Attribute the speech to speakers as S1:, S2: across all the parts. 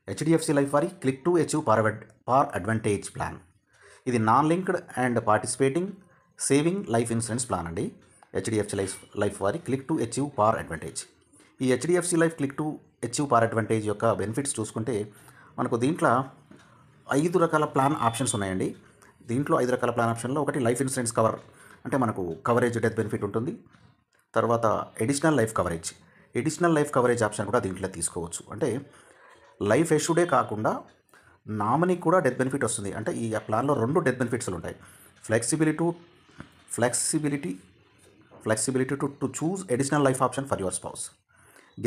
S1: HDFC life వారి click to achieve పార్ advantage plan. ఇది non linked and participating saving life insurance plan అండి. HDFC life వారి click to achieve పార్ advantage. ఈ HDFC life click to achieve పార్ advantage యొక్క బెనిఫిట్స్ చూసుకుంటే మనకు దీంట్లో 5 రకాల ప్లాన్ ఆప్షన్స్ ఉన్నాయండి. దీంట్లో 5 రకాల ప్లాన్ ఆప్షన్లో ఒకటి లైఫ్ ఇన్సూరెన్స్ కవర్, అంటే మనకు కవరేజ్ డెత్ బెనిఫిట్ ఉంటుంది. తర్వాత ఎడిషనల్ లైఫ్ కవరేజ్ ఆప్షన్ కూడా దీంట్లో తీసుకోవచ్చు. అంటే లైఫ్ ఎష్యూడే కాకుండా నామినీకి కూడా డెత్ బెనిఫిట్ వస్తుంది. అంటే ఈ ప్లాన్లో 2 డెత్ బెనిఫిట్స్లు ఉంటాయి. Flexibility to choose additional life option for your spouse.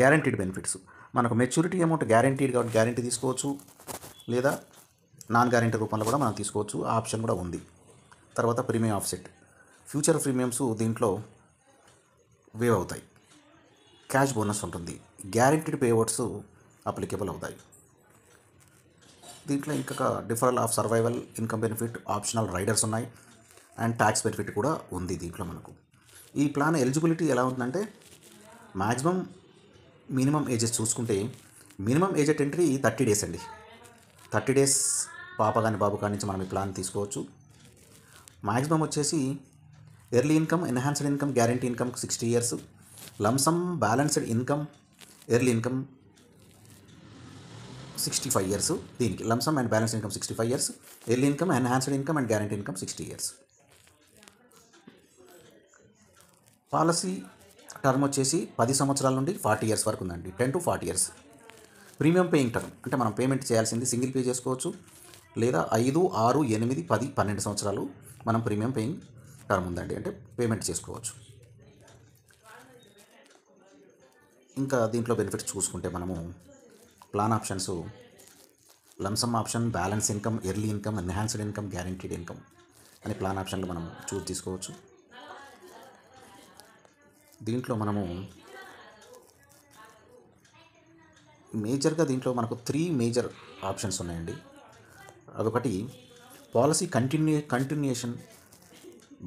S1: Guaranteed benefits, మనకు మెచ్యూరిటీ అమౌంట్ గ్యారంటీ తీసుకోవచ్చు, లేదా నాన్ గ్యారంటీ రూపంలో కూడా మనం తీసుకోవచ్చు. ఆ ఆప్షన్ కూడా ఉంది. తర్వాత ప్రీమియం ఆఫ్సెట్, ఫ్యూచర్ ప్రీమియమ్స్ దీంట్లో వేవ్ అవుతాయి. క్యాష్ బోనస్ ఉంటుంది. గ్యారంటీడ్ పేఅవుట్స్ అప్లికేబుల్ అవుతాయి. దీంట్లో ఇంకొక డిఫరల్ of survival income benefit, optional riders ఉన్నాయి, అండ్ ట్యాక్స్ బెనిఫిట్ కూడా ఉంది దీంట్లో మనకు. ఈ ప్లాన్ ఎలిజిబిలిటీ ఎలా ఉందంటే మినిమం ఏజెస్ చూసుకుంటే minimum age at entry 30 days అండి. 30 డేస్ పాప కానీ బాబు కాడి నుంచి మనం ఈ ప్లాన్ తీసుకోవచ్చు. మ్యాక్సిమం వచ్చేసి early income, enhanced income, guarantee income 60 years, lump sum balanced income, early income 65 years. దీనికి lump sum and balanced income 65 years, early income, enhanced income and guarantee income 60 years. Policy term వచ్చేసి 10 సంవత్సరాల నుండి 40 ఇయర్స్ వరకు ఉందండి. 10 to 40 years. Premium paying term, అంటే మనం payment చేయాల్సింది single pay చేసుకోవచ్చు, లేదా 5, 6, 8, 10, 12 సంవత్సరాలు మనం ప్రీమియం పేయింగ్ టర్మ్ ఉందండి, అంటే పేమెంట్ చేసుకోవచ్చు. ఇంకా దీంట్లో బెనిఫిట్స్ చూసుకుంటే మనము plan options lump sum option, balance income, early income, enhanced income, guaranteed income అనే ప్లాన్ ఆప్షన్లు మనం తీసుకోవచ్చు. దీంట్లో మనము దీంట్లో మనకు 3 మేజర్ ఆప్షన్స్ ఉన్నాయండి. అదొకటి పాలసీ కంటిన్యూయేషన్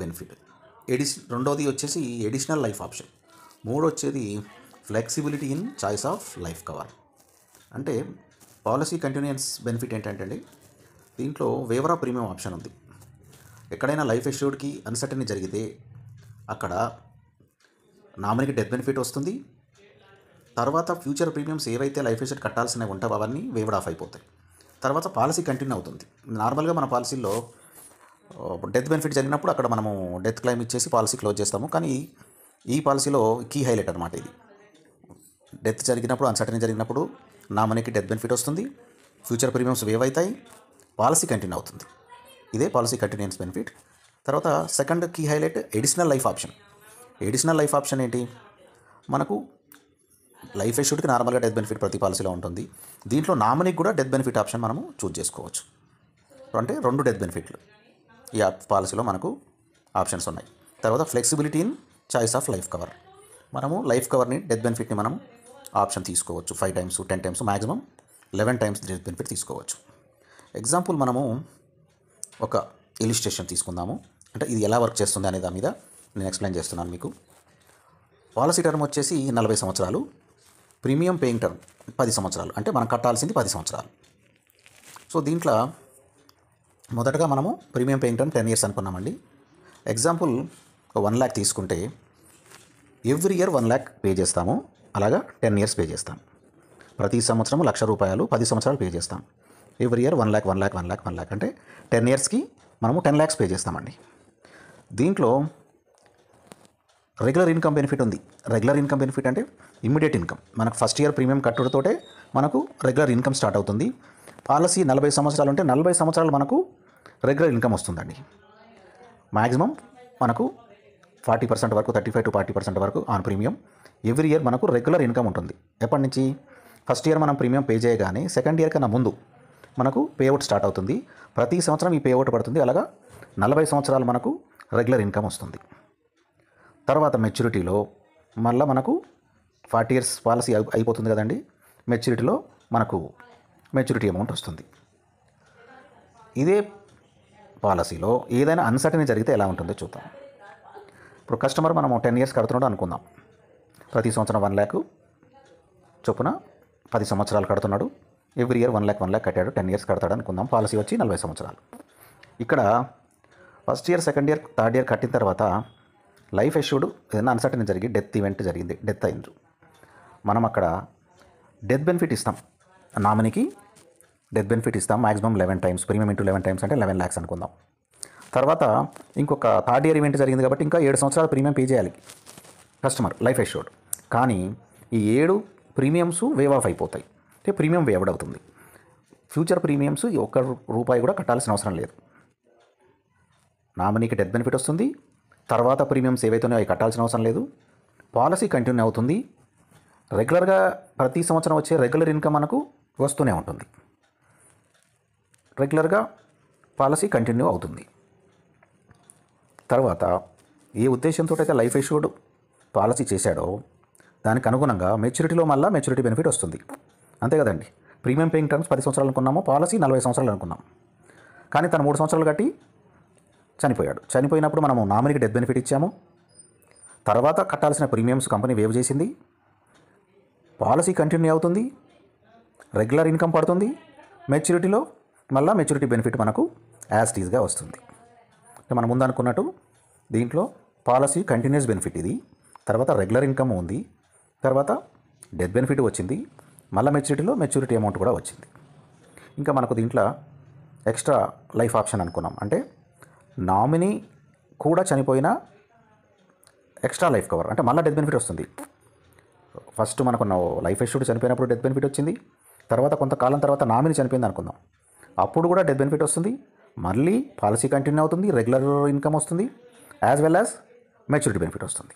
S1: బెనిఫిట్, రెండోది వచ్చేసి ఎడిషనల్ లైఫ్ ఆప్షన్, మూడో వచ్చేది flexibility in choice of life cover. అంటే పాలసీ కంటిన్యూయన్స్ బెనిఫిట్ ఏంటంటే దీంట్లో వేవర్ ఆఫ్ ప్రీమియం ఆప్షన్ ఉంది. ఎక్కడైనా లైఫ్ ఎష్యూర్డ్కి అన్సర్టనీ జరిగితే అక్కడ నామినీకి డెత్ బెనిఫిట్ వస్తుంది. తర్వాత ఫ్యూచర్ ప్రీమియమ్స్ ఏవైతే లైఫ్ ఎష్యూర్డ్ కట్టాల్సినవి ఉంటావో అవన్నీ వేవ్డ్ ఆఫ్ అయిపోతాయి. తర్వాత పాలసీ కంటిన్యూ అవుతుంది. నార్మల్గా మన పాలసీలో డెత్ బెనిఫిట్ జరిగినప్పుడు అక్కడ మనము డెత్ క్లెయిమ్ ఇచ్చేసి పాలసీ క్లోజ్ చేస్తాము. కానీ ఈ పాలసీలో కీ హైలైట్ అనమాట ఇది. డెత్ జరిగినప్పుడు, అన్సర్టనీ జరిగినప్పుడు నామినీకి డెత్ బెనిఫిట్ వస్తుంది, ఫ్యూచర్ ప్రీమియమ్స్ వేవ్ అవుతాయి, పాలసీ కంటిన్యూ అవుతుంది. ఇదే పాలసీ కంటిన్యూయన్స్ బెనిఫిట్. తర్వాత second key highlight additional life option. Additional life option ఏంటి? మనకు లైఫ్ ఎష్యూర్డ్కి నార్మల్గా డెత్ బెనిఫిట్ ప్రతి పాలసీలో ఉంటుంది. దీంట్లో నామినీకి కూడా డెత్ బెనిఫిట్ ఆప్షన్ మనము చూజ్ చేసుకోవచ్చు. అంటే 2 డెత్ బెనిఫిట్లు ఈ పాలసీలో మనకు ఆప్షన్స్ ఉన్నాయి. తర్వాత flexibility in choice of life cover, మనము లైఫ్ కవర్ని డెత్ బెనిఫిట్ని మనం ఆప్షన్ తీసుకోవచ్చు. 5 times, 10 times, maximum 11 times death benefit తీసుకోవచ్చు. ఎగ్జాంపుల్ మనము ఒక ఇలిస్ట్రేషన్ తీసుకుందాము. అంటే ఇది ఎలా వర్క్ చేస్తుంది అనే దాని మీద నేను ఎక్స్ప్లెయిన్ చేస్తున్నాను మీకు. పాలసీ టర్మ్ వచ్చేసి 40 సంవత్సరాలు, ప్రీమియం పేయింగ్ టర్మ్ 10 సంవత్సరాలు, అంటే మనం కట్టాల్సింది 10 సంవత్సరాలు. సో దీంట్లో మొదటగా మనము ప్రీమియం పేయింగ్ టర్మ్ 10 years అనుకున్నామండి. ఎగ్జాంపుల్ 1 lakh తీసుకుంటే ఎవ్రీ ఇయర్ 1 lakh పే చేస్తాము. అలాగా 10 years పే చేస్తాం. ప్రతి సంవత్సరం 1,00,000 రూపాయలు 10 సంవత్సరాలు పే చేస్తాం. ఎవ్రీ ఇయర్ 1 lakh అంటే 10 yearsకి మనము 10 lakhs పే చేస్తామండి. దీంట్లో రెగ్యులర్ ఇన్కమ్ బెనిఫిట్ ఉంది. రెగ్యులర్ ఇన్కమ్ బెనిఫిట్ అంటే ఇమ్మీడియట్ ఇన్కమ్. మనకు ఫస్ట్ ఇయర్ ప్రీమియం కట్టుడుతోటే మనకు రెగ్యులర్ ఇన్కమ్ స్టార్ట్ అవుతుంది. పాలసీ 40 సంవత్సరాలు ఉంటే 40 సంవత్సరాలు మనకు రెగ్యులర్ ఇన్కమ్ వస్తుందండి. మ్యాక్సిమం మనకు 40% వరకు, 35 to 40% వరకు ఆన్ ప్రీమియం ఎవ్రీ ఇయర్ మనకు రెగ్యులర్ ఇన్కమ్ ఉంటుంది. ఎప్పటి నుంచి? ఫస్ట్ ఇయర్ మనం ప్రీమియం పే చేయగానే సెకండ్ ఇయర్ కన్నా ముందు మనకు పేఅవుట్ స్టార్ట్ అవుతుంది. ప్రతి సంవత్సరం ఈ పేఅవుట్ పడుతుంది. అలాగా 40 సంవత్సరాలు మనకు రెగ్యులర్ ఇన్కమ్ వస్తుంది. తర్వాత మెచ్యూరిటీలో మళ్ళీ మనకు 40 years పాలసీ అయిపోతుంది కదండి. మెచ్యూరిటీలో మనకు మెచ్యూరిటీ అమౌంట్ వస్తుంది. ఇదే పాలసీలో ఏదైనా అన్సర్టనీ జరిగితే ఎలా ఉంటుందో చూద్దాం. ఇప్పుడు కస్టమర్ మనము 10 years కడుతున్నాడు అనుకుందాం. ప్రతి సంవత్సరం 1 lakh చొప్పున 10 సంవత్సరాలు కడుతున్నాడు. ఎవ్రీ ఇయర్ 1 lakh కట్టాడు, 10 years కడతాడు అనుకుందాం. పాలసీ వచ్చి 40 సంవత్సరాలు. ఇక్కడ first year, second year, third year కట్టిన తర్వాత లైఫ్ ఎష్యూర్డ్ ఏదైనా అన్సర్టన్ జరిగి డెత్ ఈవెంట్ జరిగింది, డెత్ అయింది, మనం అక్కడ డెత్ బెనిఫిట్ ఇస్తాం. నామినీకి డెత్ బెనిఫిట్ ఇస్తాం maximum 11 times, premium into 11 times అంటే 11 lakhs అనుకుందాం. తర్వాత ఇంకొక థర్డ్ ఇయర్ ఈవెంట్ జరిగింది కాబట్టి ఇంకా 7 సంవత్సరాల ప్రీమియం పే చేయాలి కస్టమర్ లైఫ్ ఎష్యూర్డ్. కానీ ఈ 7 ప్రీమియమ్స్ వేవ్ ఆఫ్ అయిపోతాయి, అంటే ప్రీమియం వేవ్డ్ అవుతుంది. ఫ్యూచర్ ప్రీమియమ్స్ ₹1 కూడా కట్టాల్సిన అవసరం లేదు. నామినీకి డెత్ బెనిఫిట్ వస్తుంది, తర్వాత ప్రీమియమ్స్ ఏవైతున్నాయో అవి కట్టాల్సిన అవసరం లేదు. పాలసీ కంటిన్యూ అవుతుంది. రెగ్యులర్గా ప్రతి సంవత్సరం వచ్చే రెగ్యులర్ ఇన్కమ్ మనకు వస్తూనే ఉంటుంది. రెగ్యులర్గా పాలసీ కంటిన్యూ అవుతుంది. తర్వాత ఏ ఉద్దేశంతో అయితే లైఫ్ ఎష్యూర్డ్ పాలసీ చేశాడో దానికి అనుగుణంగా మెచ్యూరిటీలో మళ్ళీ మెచ్యూరిటీ బెనిఫిట్ వస్తుంది. అంతే కదండి. ప్రీమియం పేయింగ్ టర్మ్స్ 10 సంవత్సరాలు అనుకున్నాము, పాలసీ 40 సంవత్సరాలు అనుకున్నాం. కానీ తను 3 సంవత్సరాలు కట్టి చనిపోయాడు. చనిపోయినప్పుడు మనము నామినీకి డెత్ బెనిఫిట్ ఇచ్చాము. తర్వాత కట్టాల్సిన ప్రీమియమ్స్ కంపెనీ వేవ్ చేసింది. పాలసీ కంటిన్యూ అవుతుంది, రెగ్యులర్ ఇన్కమ్ పడుతుంది. మెచ్యూరిటీలో మళ్ళీ మెచ్యూరిటీ బెనిఫిట్ మనకు యాజ్ టీజ్గా వస్తుంది. మనం ముందు అనుకున్నట్టు దీంట్లో పాలసీ కంటిన్యూస్ బెనిఫిట్ ఇది, తర్వాత రెగ్యులర్ ఇన్కమ్ ఉంది, తర్వాత డెత్ బెనిఫిట్ వచ్చింది, మళ్ళీ మెచ్యూరిటీలో మెచ్యూరిటీ అమౌంట్ కూడా వచ్చింది. ఇంకా మనకు దీంట్లో ఎక్స్ట్రా లైఫ్ ఆప్షన్ అనుకున్నాం, అంటే నామినీ కూడా చనిపోయిన ఎక్స్ట్రా లైఫ్ కవర్, అంటే మళ్ళీ డెత్ బెనిఫిట్ వస్తుంది. ఫస్ట్ మనకు లైఫ్ ఎష్యూర్డ్ చనిపోయినప్పుడు డెత్ బెనిఫిట్ వచ్చింది, తర్వాత కొంతకాలం తర్వాత నామినీ చనిపోయింది అనుకుందాం, అప్పుడు కూడా డెత్ బెనిఫిట్ వస్తుంది. మళ్ళీ పాలసీ కంటిన్యూ అవుతుంది, రెగ్యులర్ ఇన్కమ్ వస్తుంది, as well as maturity benefit వస్తుంది.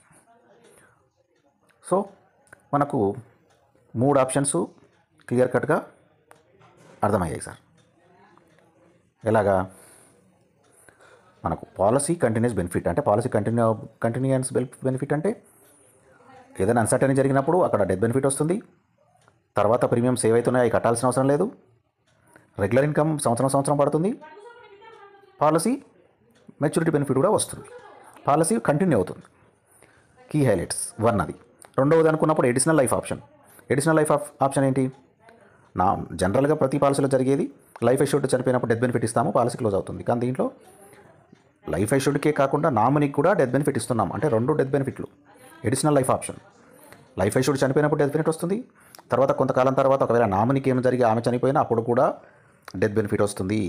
S1: సో మనకు 3 ఆప్షన్స్ క్లియర్ కట్గా అర్థమయ్యాయి సార్. ఎలాగా? మనకు పాలసీ కంటిన్యూస్ బెనిఫిట్ అంటే పాలసీ కంటిన్యూయన్స్ బెనిఫిట్ అంటే ఏదైనా అన్సర్టనీ జరిగినప్పుడు అక్కడ డెత్ బెనిఫిట్ వస్తుంది. తర్వాత ప్రీమియమ్స్ ఏవైతున్నాయో అవి కట్టాల్సిన అవసరం లేదు. రెగ్యులర్ ఇన్కమ్ సంవత్సరం పడుతుంది. పాలసీ మెచ్యూరిటీ బెనిఫిట్ కూడా వస్తుంది. పాలసీ కంటిన్యూ అవుతుంది. కీ హైలైట్స్ 1 అది. రెండవది అనుకున్నప్పుడు additional life option. Additional life option ఏంటి? జనరల్గా ప్రతి పాలసీలో జరిగేది లైఫ్ ఎష్యూర్డ్ చనిపోయినప్పుడు డెత్ బెనిఫిట్ ఇస్తాము, పాలసీ క్లోజ్ అవుతుంది. కానీ దీంట్లో లైఫ్ ఎష్యూర్డ్కే కాకుండా నామినీకి కూడా డెత్ బెనిఫిట్ ఇస్తున్నాం, అంటే 2 డెత్ బెనిఫిట్లు. Additional life option, life assured చనిపోయినప్పుడు డెత్ బెనిఫిట్ వస్తుంది. తర్వాత కొంతకాలం తర్వాత ఒకవేళ నామినీకి ఏమి జరిగి ఆమె చనిపోయినా అప్పుడు కూడా డెత్ బెనిఫిట్ వస్తుంది.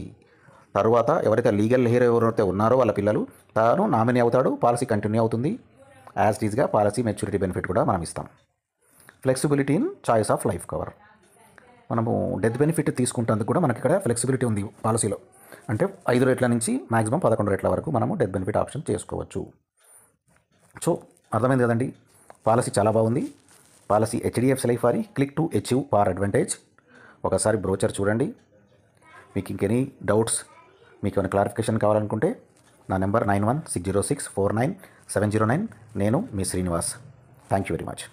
S1: తర్వాత ఎవరైతే లీగల్ హెయిర్ ఎవరైతే ఉన్నారో వాళ్ళ పిల్లలు తాను నామినీ అవుతాడు, పాలసీ కంటిన్యూ అవుతుంది. యాజ్ టీజ్గా పాలసీ మెచ్యూరిటీ బెనిఫిట్ కూడా మనం ఇస్తాం. Flexibility in choice of life cover. మనము డెత్ బెనిఫిట్ తీసుకుంటేందుకు కూడా మనకి ఇక్కడ ఫ్లెక్సిబిలిటీ ఉంది పాలసీలో. అంటే 5 రేట్ల నుంచి మ్యాక్సిమం 11 రేట్ల వరకు మనము డెత్ బెనిఫిట్ ఆప్షన్ చేసుకోవచ్చు. సో అర్థమైంది కదండి. పాలసీ చాలా బాగుంది. పాలసీ HDFC లైఫ్ వారి click to achieve power advantage. ఒకసారి బ్రోచర్ చూడండి. మీకు ఇంకెనీ డౌట్స్, మీకు ఏమైనా క్లారిఫికేషన్ కావాలనుకుంటే నా నెంబర్ 9160649709. నేను మీ Srinivas. Thank you very much.